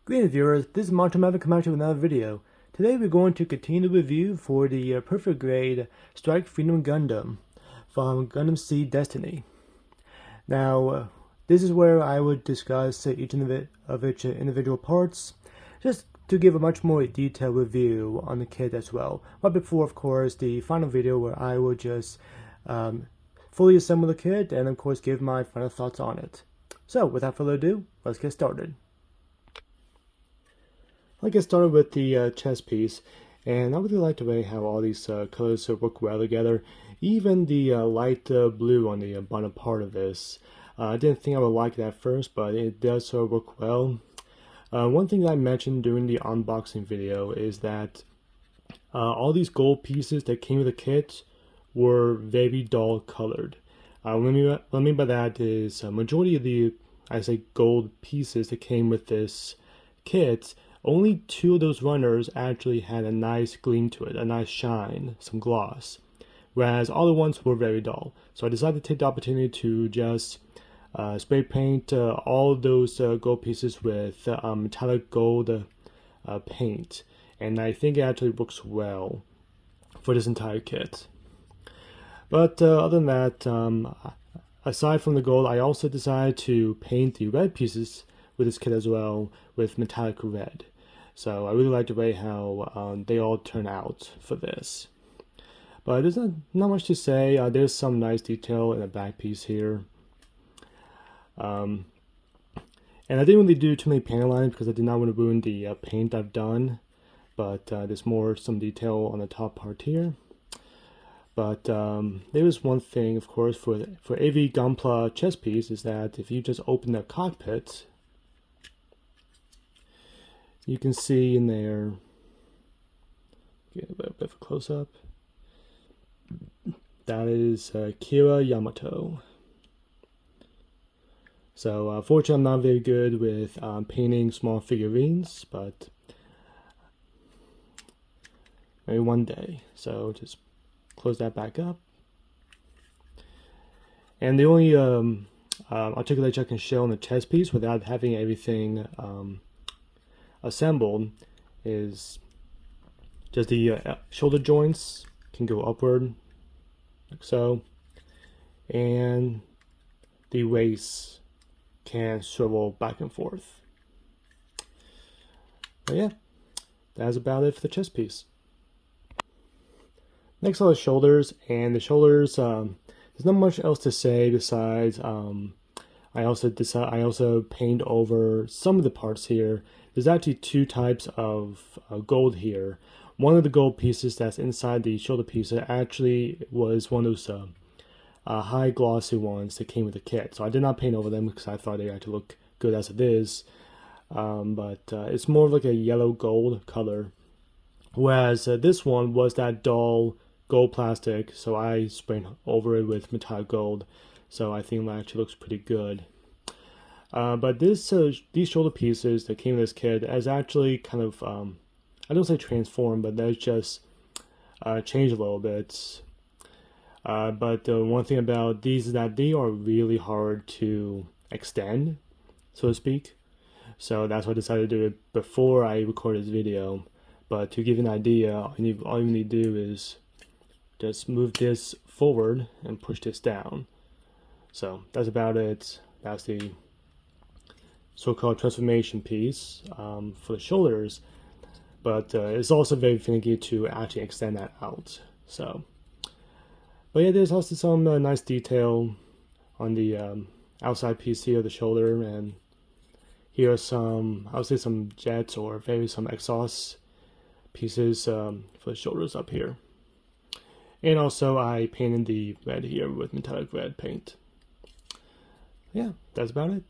Greetings viewers, this is Monstro Maverick coming at you with another video. Today we're going to continue the review for the perfect grade Strike Freedom Gundam from Gundam Seed Destiny. Now, this is where I would discuss each of its individual parts, just to give a much more detailed review on the kit as well. But before, of course, the final video where I would just fully assemble the kit and, of course, give my final thoughts on it. So, without further ado, let's get started. I'll get started with the chest piece, and I really like the way how all these colors work well together. Even the light blue on the bottom part of this. I didn't think I would like that first, but it does work well. One thing that I mentioned during the unboxing video is that all these gold pieces that came with the kit were very dull colored. What I mean by that is a majority of the, gold pieces that came with this kit, only 2 of those runners actually had a nice gleam to it, a nice shine, some gloss, whereas all the ones were very dull. So I decided to take the opportunity to just spray paint all of those gold pieces with metallic gold paint, and I think it actually works well for this entire kit. But other than that, aside from the gold, I also decided to paint the red pieces with this kit as well with metallic red. So I really like the way how they all turn out for this. But there's not much to say. There's some nice detail in the back piece here. And I didn't really do too many paint lines because I did not want to ruin the paint I've done. But there's some detail on the top part here. But there is one thing, of course, for AV Gunpla chest piece is that if you just open the cockpit, you can see in there, get a little bit of a close-up, that is Kira Yamato. So fortunately I'm not very good with painting small figurines, but maybe one day. So just close that back up. And the only articulation I can show on the chest piece without having everything assembled is just the shoulder joints can go upward like so, and the waist can swivel back and forth. But yeah, that's about it for the chest piece. Next are the shoulders, and the shoulders, there's not much else to say besides I also paint over some of the parts here. There's actually 2 types of gold here. One of the gold pieces that's inside the shoulder piece actually was one of those high glossy ones that came with the kit. So I did not paint over them because I thought they actually look good as it is. But it's more of like a yellow gold color. Whereas this one was that dull gold plastic, so I sprayed over it with metallic gold. So I think that actually looks pretty good. But these shoulder pieces that came with this kit is actually kind of, I don't say transformed, but they just changed a little bit. But the one thing about these is that they are really hard to extend, so to speak. So that's why I decided to do it before I recorded this video. But to give you an idea, all you need to do is just move this forward and push this down. So that's about it. That's the so-called transformation piece for the shoulders, but it's also very finicky to actually extend that out. So, but yeah, there's also some nice detail on the outside piece here of the shoulder, and here are some, I would say, some jets or maybe some exhaust pieces for the shoulders up here. And also I painted the red here with metallic red paint. Yeah, that's about it.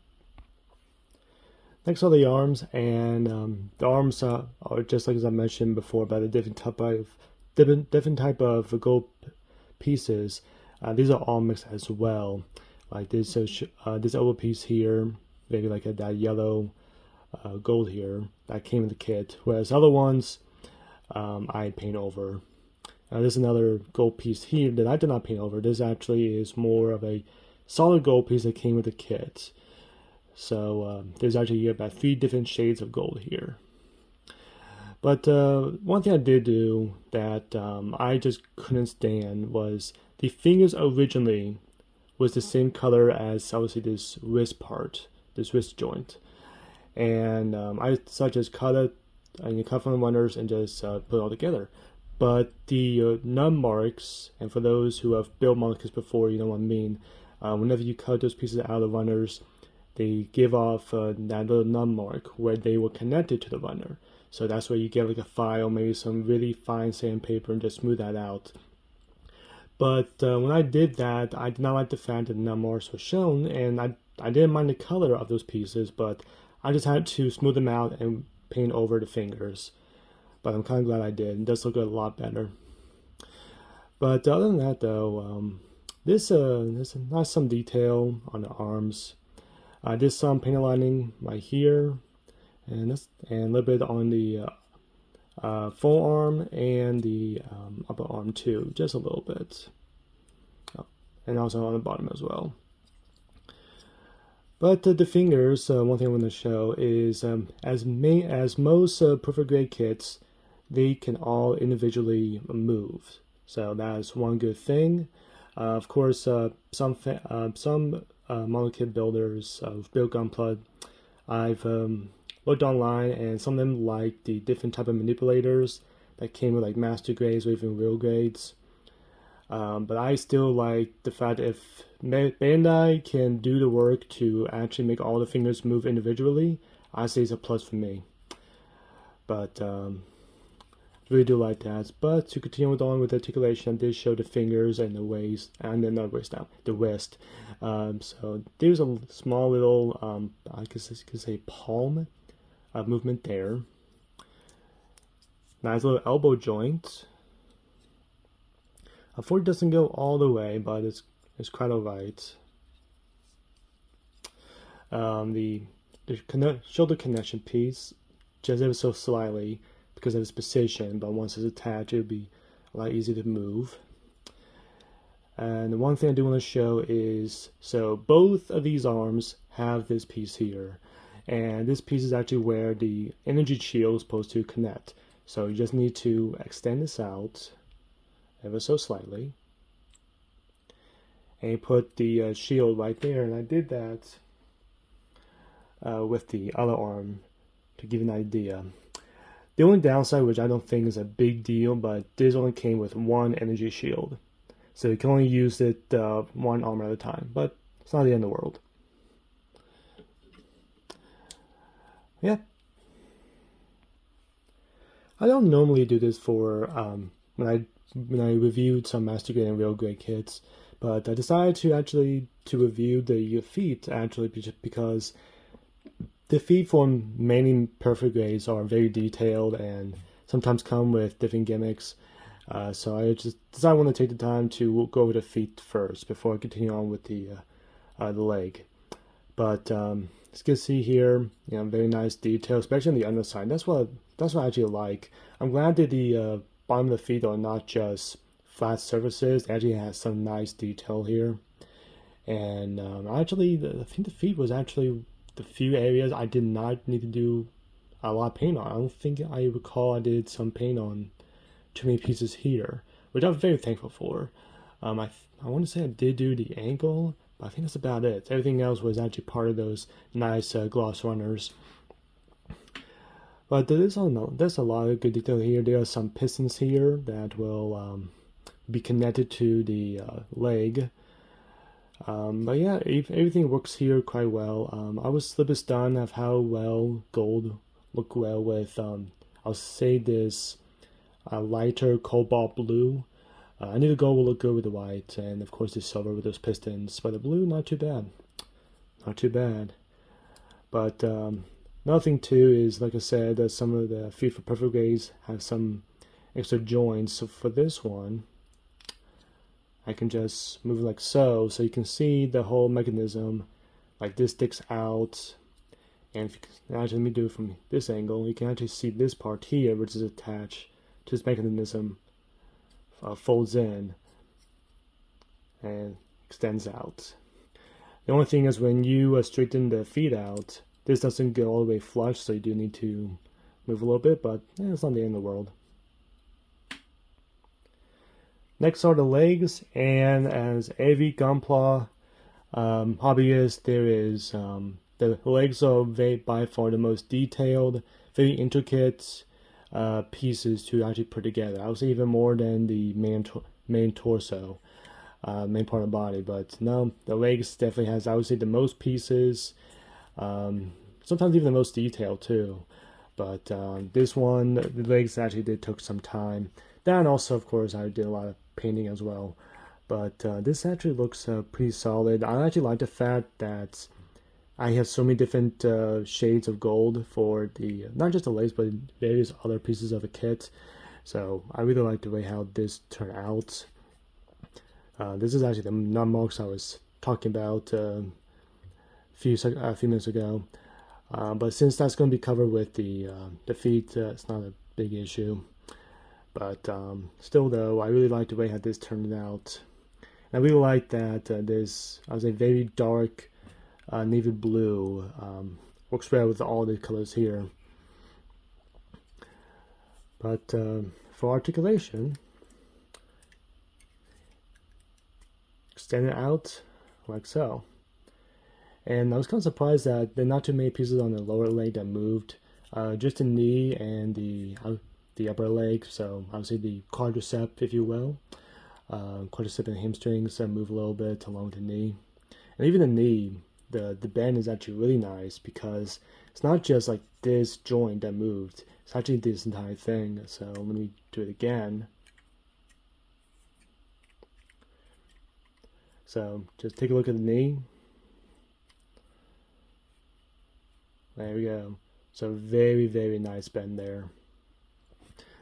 Next are the arms, and the arms are just like as I mentioned before about the different type of gold pieces. These are all mixed as well. Like this oval piece here, maybe like that yellow gold here that came in the kit. Whereas other ones I paint over. There's another gold piece here that I did not paint over. This actually is more of a solid gold piece that came with the kit. So there's actually about 3 different shades of gold here. But one thing I did do that I just couldn't stand was the fingers originally was the same color as obviously this wrist part, this wrist joint. And I decided to just cut it, cut from the runners and just put it all together. But the nub marks, and for those who have built monoliths before, you know what I mean. Whenever you cut those pieces out of the runners, they give off that little nub mark where they were connected to the runner. So that's where you get like a file, maybe some really fine sandpaper, and just smooth that out. But when I did that, I did not like the fact that the nub marks were shown, and I didn't mind the color of those pieces, but I just had to smooth them out and paint over the fingers. But I'm kind of glad I did. It does look a lot better. But other than that, though, there's not some detail on the arms. I did some paint lining right here, and a little bit on the forearm and the upper arm too, just a little bit, and also on the bottom as well. But the fingers, one thing I want to show is as most perfect grade kits, they can all individually move. So that is one good thing. Of course, some model kit builders who've built Gunpla, I've looked online, and some of them like the different type of manipulators that came with like master grades or even real grades. But I still like the fact that if Bandai can do the work to actually make all the fingers move individually, I say it's a plus for me. But really do like that. But to continue on with the articulation, I did show the fingers and the waist, and then not waist down, the wrist. So there's a small little, I guess you could say palm movement there. Nice little elbow joint. Unfortunately, it doesn't go all the way, but it's quite alright. The shoulder connection piece, just ever so slightly because of its position, but once it's attached, it'll be a lot easier to move. And the one thing I do want to show is, so both of these arms have this piece here, and this piece is actually where the energy shield is supposed to connect. So you just need to extend this out ever so slightly, and you put the shield right there. And I did that with the other arm to give you an idea. The only downside, which I don't think is a big deal, but this only came with one energy shield, so you can only use it one arm at a time, but it's not the end of the world. Yeah, I don't normally do this for when I reviewed some master grade and real grade kits, but I decided to review the feet actually because the feet for many perfect grades are very detailed and sometimes come with different gimmicks. So I just decided I want to take the time to go over the feet first before I continue on with the leg. But as you can see here, very nice detail, especially on the underside. That's what I actually like. I'm glad that the bottom of the feet are not just flat surfaces. It actually has some nice detail here. And I think the feet was actually the few areas I did not need to do a lot of paint on. I don't think I recall I did some paint on too many pieces here, which I'm very thankful for. I want to say I did do the ankle, but I think that's about it. Everything else was actually part of those nice gloss runners. But there's a lot of good detail here. There are some pistons here that will be connected to the leg. But yeah, everything works here quite well. I was a little bit stunned of how well gold look well with, I'll say this lighter cobalt blue. I knew the gold would look good with the white, and of course the silver with those pistons. But the blue, not too bad. Not too bad. But another thing too is, like I said, some of the feet for perfect grades have some extra joints. So for this one, I can just move it like so you can see the whole mechanism. Like this sticks out, and actually let me do it from this angle. You can actually see this part here, which is attached to this mechanism, folds in and extends out. The only thing is when you straighten the feet out, this doesn't go all the way flush, so you do need to move a little bit, but it's not the end of the world. Next are the legs, and as every Gunpla hobbyist, there is the legs are by far the most detailed, very intricate pieces to actually put together. I would say even more than the main torso, main part of the body. But no, the legs definitely has, I would say, the most pieces. Sometimes even the most detail too. But this one, the legs actually did took some time. That, and also, of course, I did a lot of painting as well. But this actually looks pretty solid. I actually like the fact that I have so many different shades of gold for the, not just the legs, but various other pieces of the kit. So I really like the way how this turned out. This is actually the nut I was talking about a few minutes ago. But since that's going to be covered with the feet, it's not a big issue. But still, though, I really like the way how this turned out. I really like that this, I was a very dark navy blue, works well with all the colors here. But for articulation, extend it out like so. And I was kind of surprised that there are not too many pieces on the lower leg that moved. Just the knee and the upper leg, so obviously the quadricep, if you will. Quadricep and hamstrings move a little bit along with the knee. And even the knee, the bend is actually really nice because it's not just like this joint that moved. It's actually this entire thing. So let me do it again. So just take a look at the knee. There we go. So very, very nice bend there.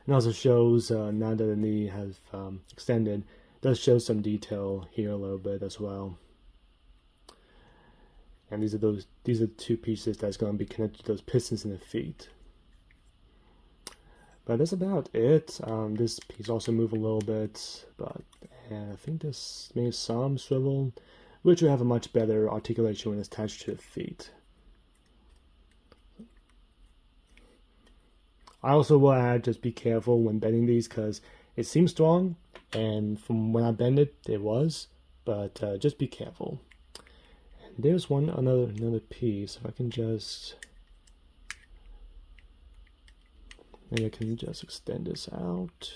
And also shows now that the knee has extended, does show some detail here a little bit as well. And these are the two pieces that's going to be connected to those pistons in the feet. But that's about it. This piece also moved a little bit, but I think this made some swivel, which will have a much better articulation when it's attached to the feet. I also will add, just be careful when bending these because it seems strong, and from when I bend it, it was, but just be careful. And there's another piece. If I can just, maybe I can just extend this out.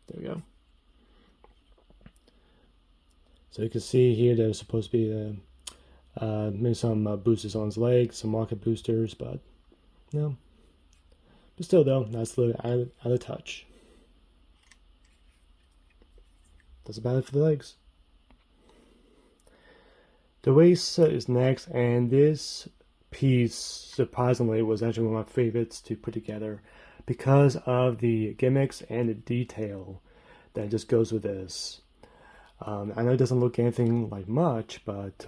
There we go. So you can see here there's supposed to be maybe some boosters on his legs, some market boosters, but no. But still, though, nice little added touch. That's about it for the legs. The waist is next, and this piece, surprisingly, was actually one of my favorites to put together because of the gimmicks and the detail that just goes with this. I know it doesn't look anything like much, but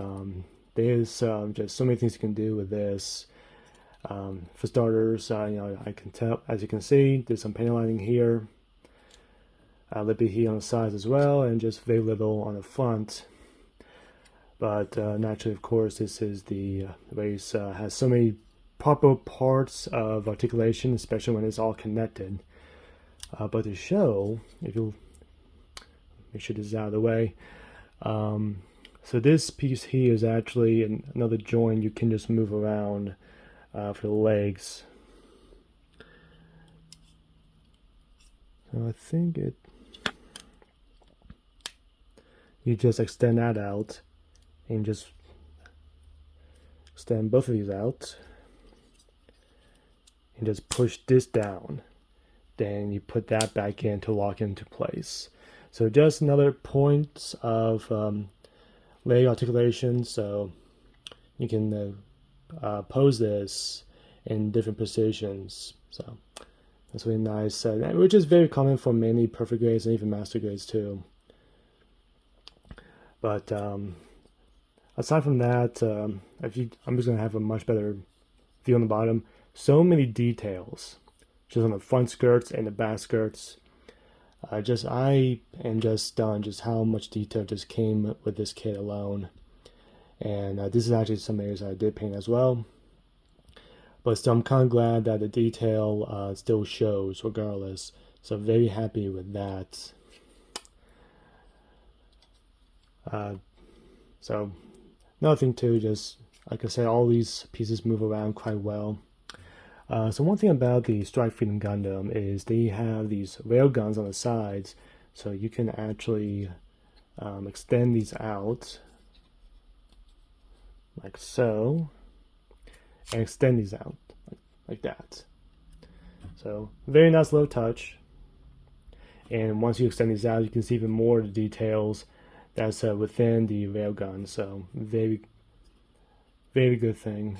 there's just so many things you can do with this. For starters, I can tell, as you can see, there's some panel lining here, a little bit here on the sides as well, and just very little on the front. But naturally, of course, this is the waist has so many proper parts of articulation, especially when it's all connected. But to show, if you'll make sure this is out of the way. So this piece here is actually another joint you can just move around for the legs. So I think you just extend that out and just extend both of these out and just push this down. Then you put that back in to lock into place. So just another point of leg articulation, so you can pose this in different positions. So that's really nice, which is very common for many perfect grades and even master grades too. But aside from that, I'm just going to have a much better view on the bottom. So many details, just on the front skirts and the back skirts. I am just stunned just how much detail just came with this kit alone. And this is actually some areas I did paint as well. But still, I'm kind of glad that the detail still shows regardless. So very happy with that. So another thing too, just like I said, all these pieces move around quite well. So one thing about the Strike Freedom Gundam is they have these rail guns on the sides, so you can actually extend these out like so, and extend these out like that. So very nice little touch. And once you extend these out, you can see even more of the details that's within the railgun. So very, very good thing.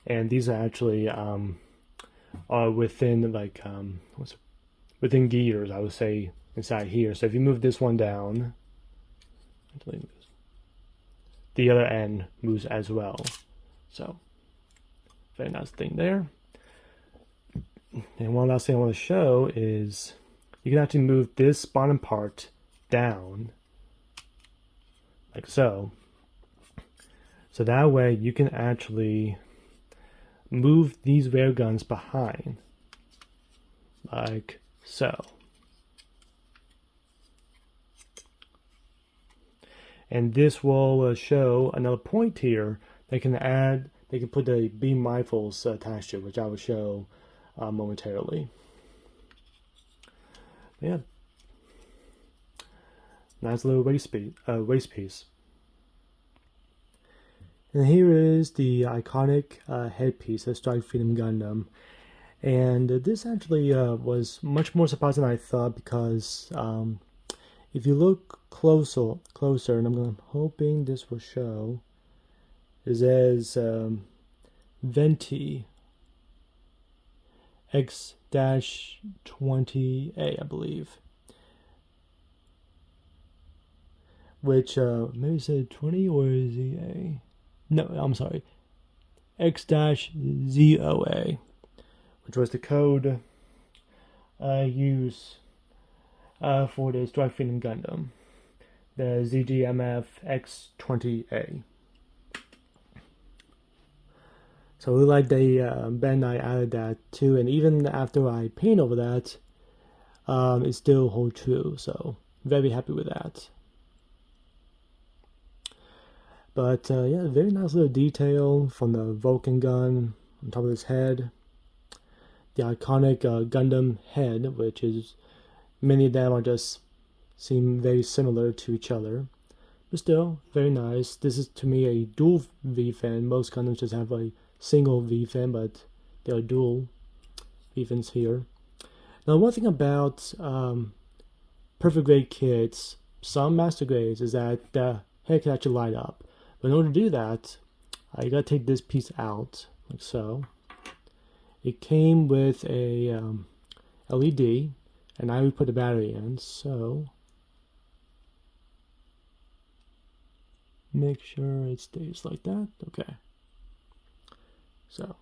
And these are actually are within like within gears, I would say, inside here. So if you move this one down, the other end moves as well. So very nice thing there. And one last thing I want to show is you can actually move this bottom part down like so. So that way you can actually move these railguns behind like so. And this will show another point here. They can put the beam rifles attached to it, which I will show momentarily. Yeah, nice little waist piece. And here is the iconic headpiece of Strike Freedom Gundam. And this actually was much more surprising than I thought, because if you look closer, and I'm hoping this will show, it says Venti X-20A, I believe. Which, maybe said 20 or ZA? No, I'm sorry. X-ZOA, which was the code used for the Strike Freedom Gundam, the ZGMF X-20A. So we like the Bandai added that too, and even after I paint over that, it still holds true. So very happy with that. But yeah, very nice little detail from the Vulcan gun on top of his head. The iconic Gundam head, which is many of them are just seem very similar to each other, but still very nice. This is to me a dual V fin. Most Gundams just have a single V fin, but there are dual V fins here. Now, one thing about perfect grade kits, some master grades, is that the head can actually light up. But in order to do that, I gotta take this piece out like so. It came with a LED, and I would put the battery in. So make sure it stays like that. Okay. So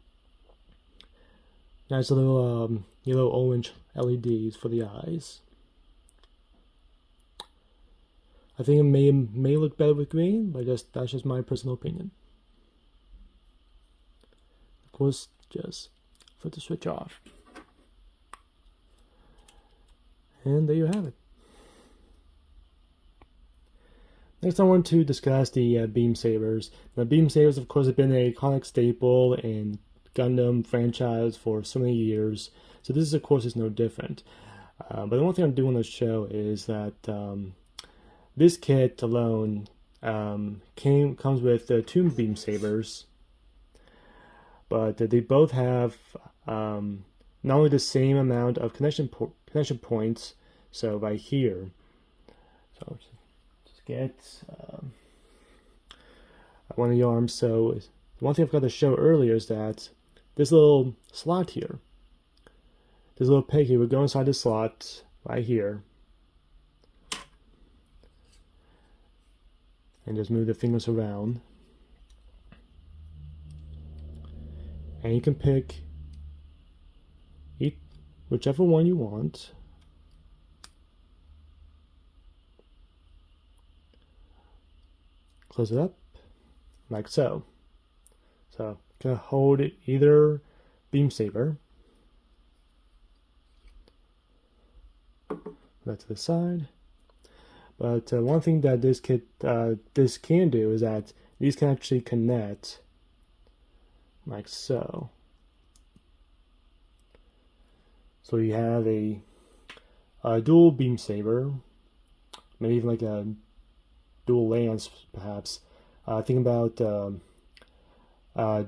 nice little yellow orange LEDs for the eyes. I think it may look better with green, but that's just my personal opinion. Of course, just flip the switch off. And there you have it. Next, I want to discuss the beam sabers. Now, beam sabers, of course, have been an iconic staple in Gundam franchise for so many years. So this, of course, is no different. But the one thing I do want to show is that this kit alone comes with two beam sabers, but they both have not only the same amount of connection points. So right here, so just get one of the arms. So one thing I forgot to show earlier is that this little slot here, this little peg here, would go inside the slot right here. And just move the fingers around. And you can pick whichever one you want. close it up like so. So gonna hold either beam saber, that to the side. But one thing that this can do is that these can actually connect like so. So you have a dual beam saber, maybe even like a dual lance, perhaps. Think about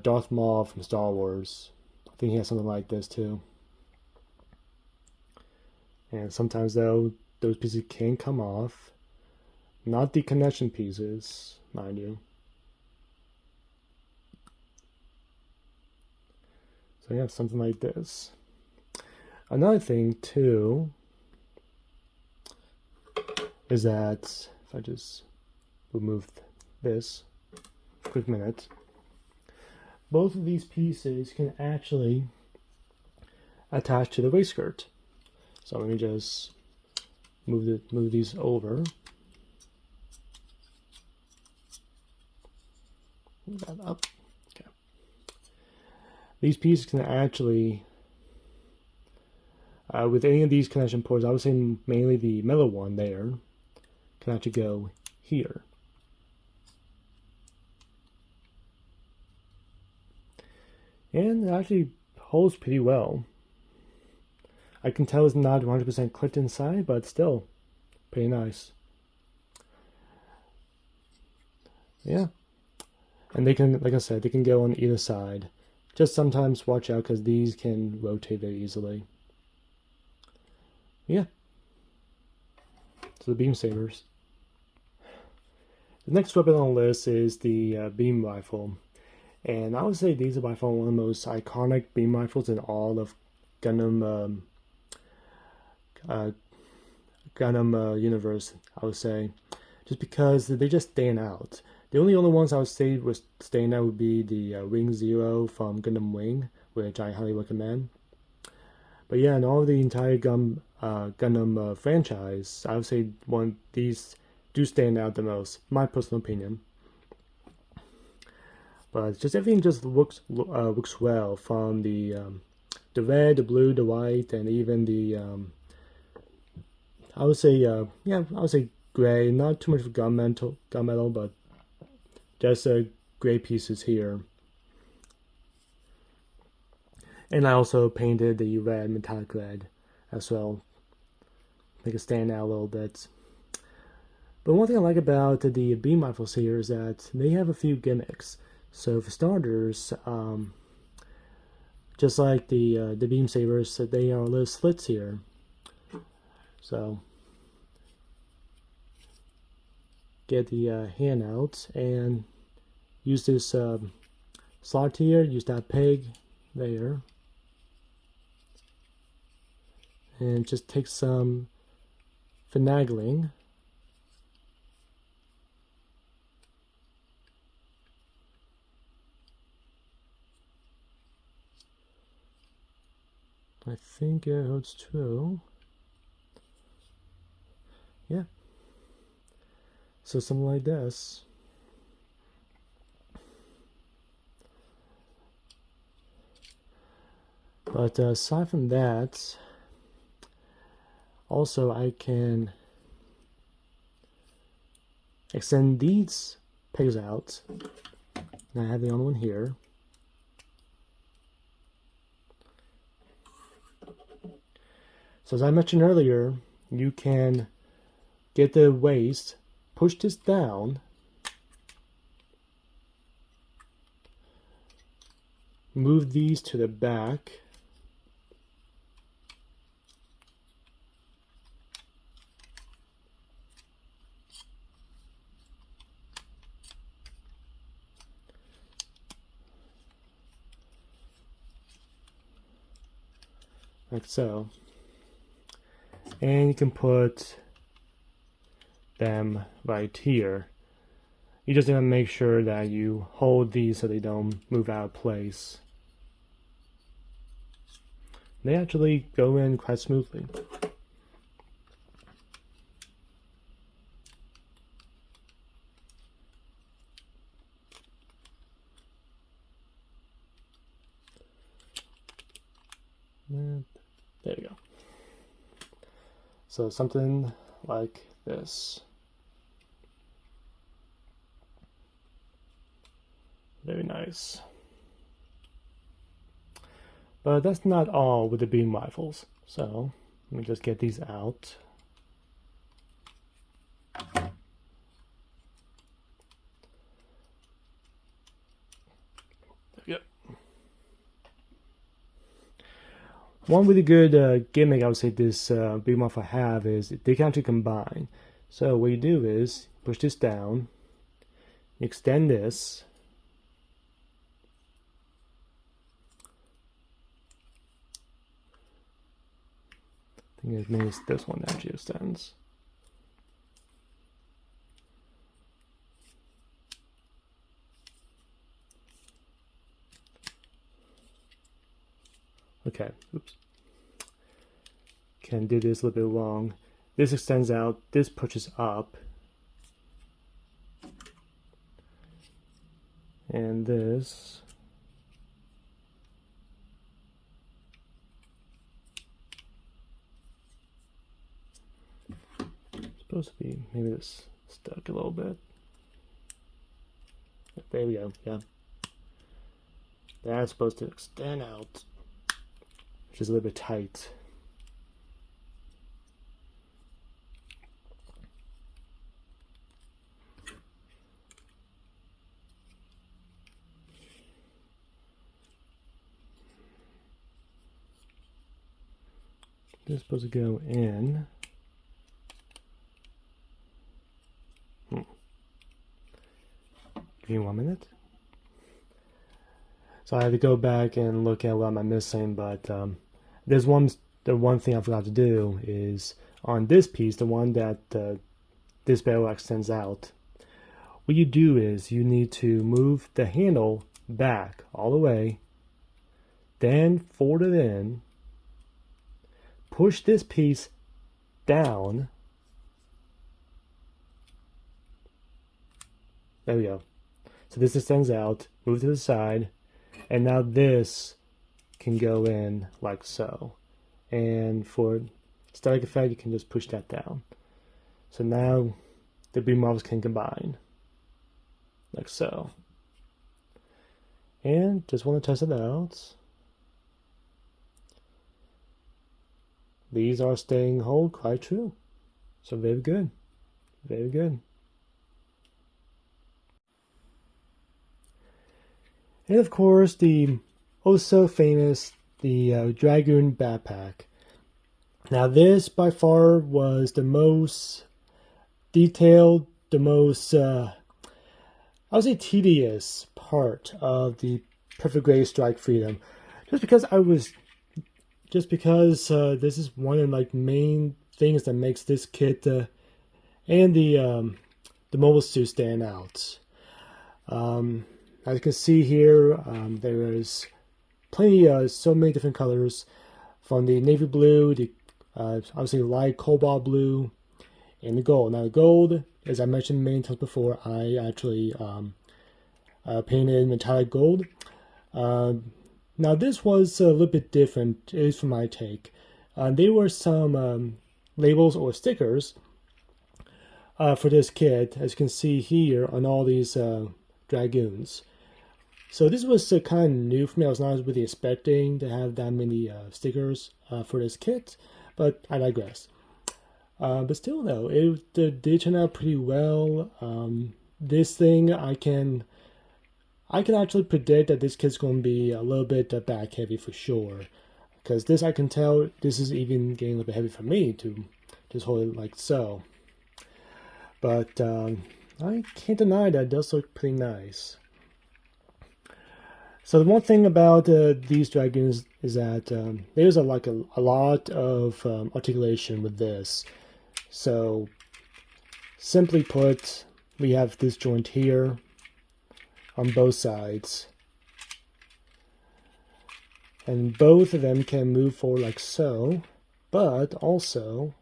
Darth Maul from Star Wars. I think he has something like this too. And sometimes though, those pieces can come off. Not the connection pieces, mind you. So yeah, something like this. Another thing too is that if I just remove this, quick minute, both of these pieces can actually attach to the waistskirt. So let me just move these over. Move that up. Okay. These pieces can actually, with any of these connection ports, I would say mainly the metal one there, can actually go here. And it actually holds pretty well. I can tell it's not 100% clipped inside, but still pretty nice. Yeah. And they can, like I said, they can go on either side. Just sometimes watch out because these can rotate very easily. Yeah. So the beam sabers. The next weapon on the list is the beam rifle. And I would say these are by far one of the most iconic beam rifles in all of Gundam universe, I would say. Just because they just stand out. The only other ones I would say would stand out would be the Wing Zero from Gundam Wing, which I highly recommend. But yeah, in all of the entire Gundam franchise, I would say these do stand out the most, my personal opinion. But just everything just looks well, from the red, the blue, the white, and even the I would say gray. Not too much of gunmetal, but just gray pieces here. And I also painted the red, metallic red, as well, make it stand out a little bit. But one thing I like about the beam rifles here is that they have a few gimmicks. So for starters, just like the beam sabers, they are little slits here. So get the hand out and use this slot here. Use that peg there, and just take some finagling. I think it holds true. Yeah. So something like this. But aside from that, also I can extend these pegs out. And I have the other one here. So as I mentioned earlier, you can get the waist, push this down, move these to the back, like so. And you can put them right here. You just want to make sure that you hold these so they don't move out of place. They actually go in quite smoothly. There we go. So something like this. Very nice. But that's not all with the beam rifles. So let me just get these out. Yep. One really good gimmick I would say this beam rifle have is they can actually combine. So what you do is push this down, extend this, I think it means this one actually extends. Okay, oops. Can do this a little bit wrong. This extends out, this pushes up. And this supposed to be, maybe this stuck a little bit. There we go, yeah. That's supposed to extend out, which is a little bit tight. This is supposed to go in. Give me 1 minute. So I had to go back and look at what I'm missing, but the one thing I forgot to do is on this piece, the one that this barrel extends out. What you do is you need to move the handle back all the way, then fold it in, push this piece down. There we go. So this extends out, move to the side, and now this can go in like so. And for static effect, you can just push that down. So now the beam rifles can combine like so. And just want to test it out. These are staying whole quite true. So very good. Very good. And of course, the so famous Dragoon backpack. Now, this by far was the most detailed, the most I would say tedious part of the Perfect Gray Strike Freedom, just because this is one of the main things that makes this kit and the mobile suit stand out. As you can see here, there is plenty, so many different colors, from the navy blue, the obviously light cobalt blue, and the gold. Now the gold, as I mentioned many times before, I actually painted metallic gold. Now this was a little bit different, at least from my take. There were some labels or stickers for this kit, as you can see here on all these Dragoons. So this was kind of new for me. I was not really expecting to have that many stickers for this kit, but I digress. But still though, it did turn out pretty well. This thing, I can actually predict that this kit's going to be a little bit back heavy for sure. Because this, I can tell, this is even getting a little bit heavy for me to just hold it like so. But I can't deny that it does look pretty nice. So the one thing about these Dragoons is that there's a lot of articulation with this. So simply put, we have this joint here on both sides, and both of them can move forward like so, but also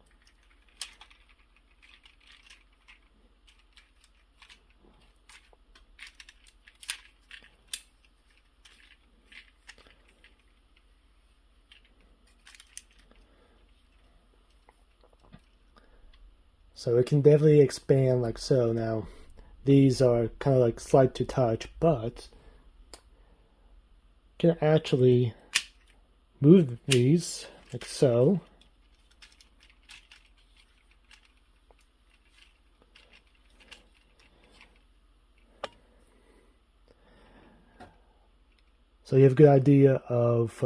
So it can definitely expand like so. Now, these are kind of like slight to touch, but can actually move these like so. So you have a good idea of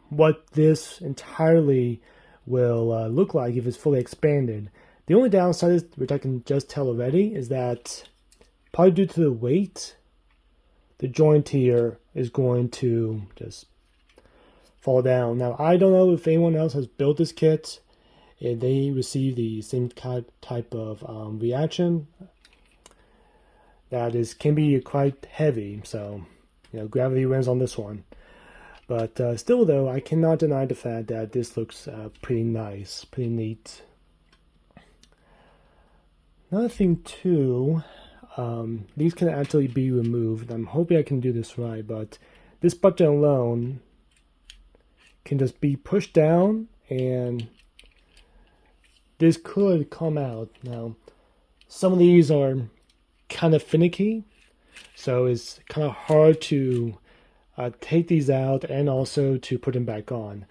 what this entirely will look like if it's fully expanded. The only downside, is, which I can just tell already, is that probably due to the weight, the joint here is going to just fall down. Now, I don't know if anyone else has built this kit and they receive the same type of reaction. That is can be quite heavy, so gravity wins on this one. But still, though, I cannot deny the fact that this looks pretty nice, pretty neat. Another thing, too, these can actually be removed. I'm hoping I can do this right, but this button alone can just be pushed down, and this could come out. Now, some of these are kind of finicky, so it's kind of hard to take these out and also to put them back on.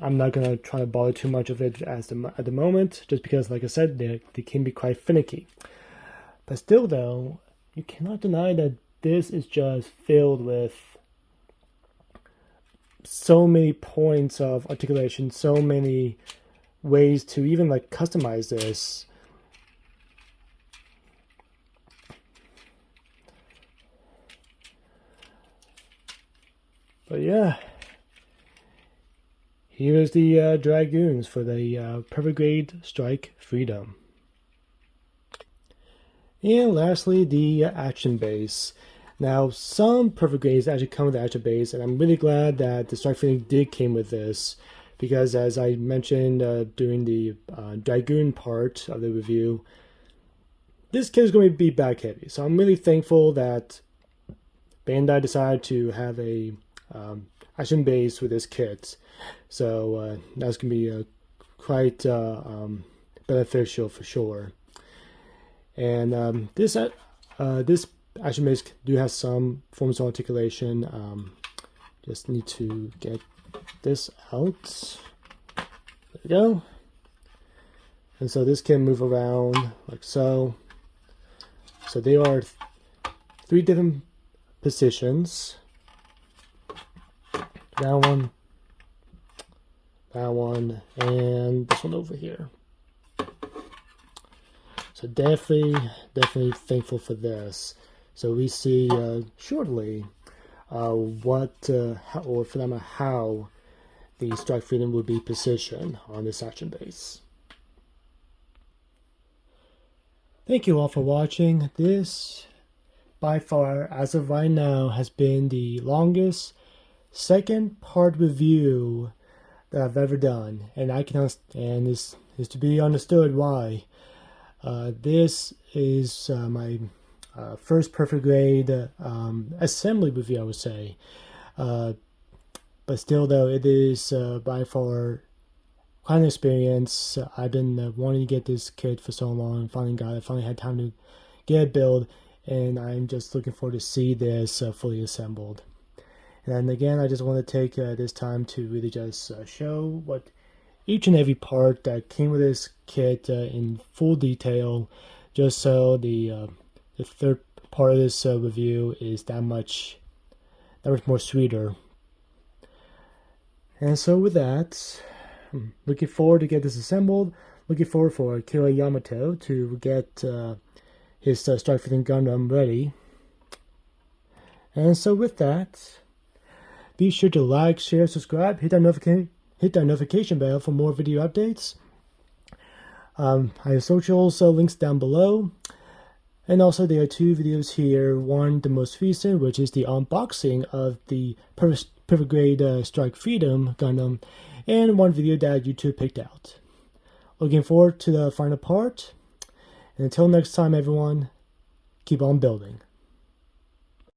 I'm not gonna try to bother too much of it at the moment, just because, like I said, they can be quite finicky. But still, though, you cannot deny that this is just filled with so many points of articulation, so many ways to even like customize this. But yeah, here is the Dragoons for the Perfect Grade Strike Freedom. And lastly, the Action Base. Now, some Perfect Grades actually come with the Action Base, and I'm really glad that the Strike Freedom did came with this, because as I mentioned during the Dragoon part of the review, this kit is going to be back heavy. So I'm really thankful that Bandai decided to have a action base with this kit, so that's gonna be quite beneficial for sure. And this action base do have some forms of articulation. Just need to get this out. There we go. And so this can move around like so. So there are 3 different positions. That one, and this one over here. So definitely thankful for this. So we see shortly what, or for them, how the Strike Freedom will be positioned on this action base. Thank you all for watching. This, by far, as of right now, has been the longest second part review that I've ever done, and this is to be understood why. This is my first Perfect Grade assembly review, I would say. But still, though, it is by far quite an experience. I've been wanting to get this kit for so long. Finally had time to get it built, and I'm just looking forward to see this fully assembled. And again, I just want to take this time to really just show what each and every part that came with this kit in full detail, just so the third part of this review is that much more sweeter. And so with that, I'm looking forward to get this assembled. Looking forward for Akira Yamato to get his Strike Freedom Gundam ready. And so with that, be sure to like, share, subscribe, hit that notification bell for more video updates. I have socials links down below. And also there are 2 videos here. One, the most recent, which is the unboxing of the Perfect Grade Strike Freedom Gundam, and one video that YouTube picked out. Looking forward to the final part. And until next time, everyone, keep on building.